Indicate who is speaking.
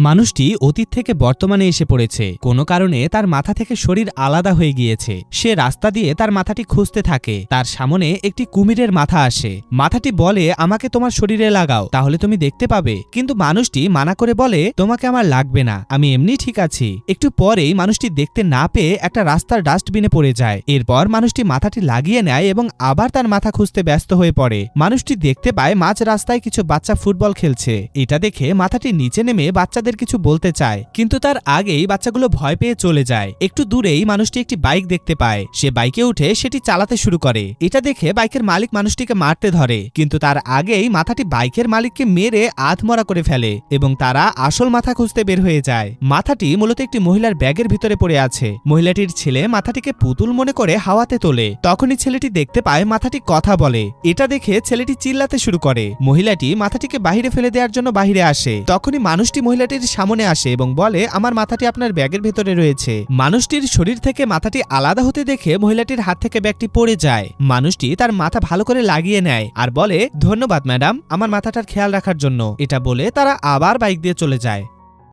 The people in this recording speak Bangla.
Speaker 1: মানুষটি অতীত থেকে বর্তমানে এসে পড়েছে। কোনো কারণে তার মাথা থেকে শরীর আলাদা হয়ে গিয়েছে। সে রাস্তা দিয়ে তার মাথাটি খুঁজতে থাকে। তার সামনে একটি কুমিরের মাথা আসে। মাথাটি বলে, আমাকে তোমার শরীরে লাগাও, তাহলে তুমি দেখতে পাবে। কিন্তু মানুষটি মানা করে বলে, তোমাকে আমার লাগবে না, আমি এমনি ঠিক আছি। একটু পরেই মানুষটি দেখতে না পেয়ে একটা রাস্তার ডাস্টবিনে পড়ে যায়। এরপর মানুষটি মাথাটি লাগিয়ে নেয় এবং আবার তার মাথা খুঁজতে ব্যস্ত হয়ে পড়ে। মানুষটি দেখতে পায় মাঝ রাস্তায় কিছু বাচ্চা ফুটবল খেলছে। এটা দেখে মাথাটি নিচে নেমে বাচ্চাদের কিছু বলতে চায়, কিন্তু তার আগেই বাচ্চাগুলো ভয় পেয়ে চলে যায়। একটু দূরেই মানুষটি একটি বাইক দেখতে পায়। সে বাইকে উঠে সেটি চালাতে শুরু করে। এটা দেখে বাইকের মালিক মানুষটিকে মারতে ধরে, কিন্তু তার আগেই মাথাটি বাইকের মালিককে মেরে আধমরা করে ফেলে এবং তারা আসল মাথা খুঁজতে বের হয়ে যায়। মাথাটি মূলত একটি মহিলার ব্যাগের ভিতরে পড়ে আছে। মহিলাটির ছেলে মাথাটিকে পুতুল মনে করে হাওয়াতে তোলে। তখনই ছেলেটি দেখতে পায় মাথাটি কথা বলে। এটা দেখে ছেলেটি চিল্লাতে শুরু করে। মহিলাটি মাথাটিকে বাহিরে ফেলে দেওয়ার জন্য বাহিরে আসে। তখনই মানুষটি মহিলাটির সামনে আসে এবং বলে, আমার মাথাটি আপনার ব্যাগের ভেতরে রয়েছে। মানুষটির শরীর থেকে মাথাটি আলাদা হতে দেখে মহিলাটির হাত থেকে ব্যাগটি পড়ে যায়। মানুষটি তার মাথা ভালো করে লাগিয়ে নেয় আর বলে, ধন্যবাদ ম্যাডাম, আমার মাথাটার খেয়াল রাখার জন্য। এটা বলে তারা আবার বাইক দিয়ে চলে যায়।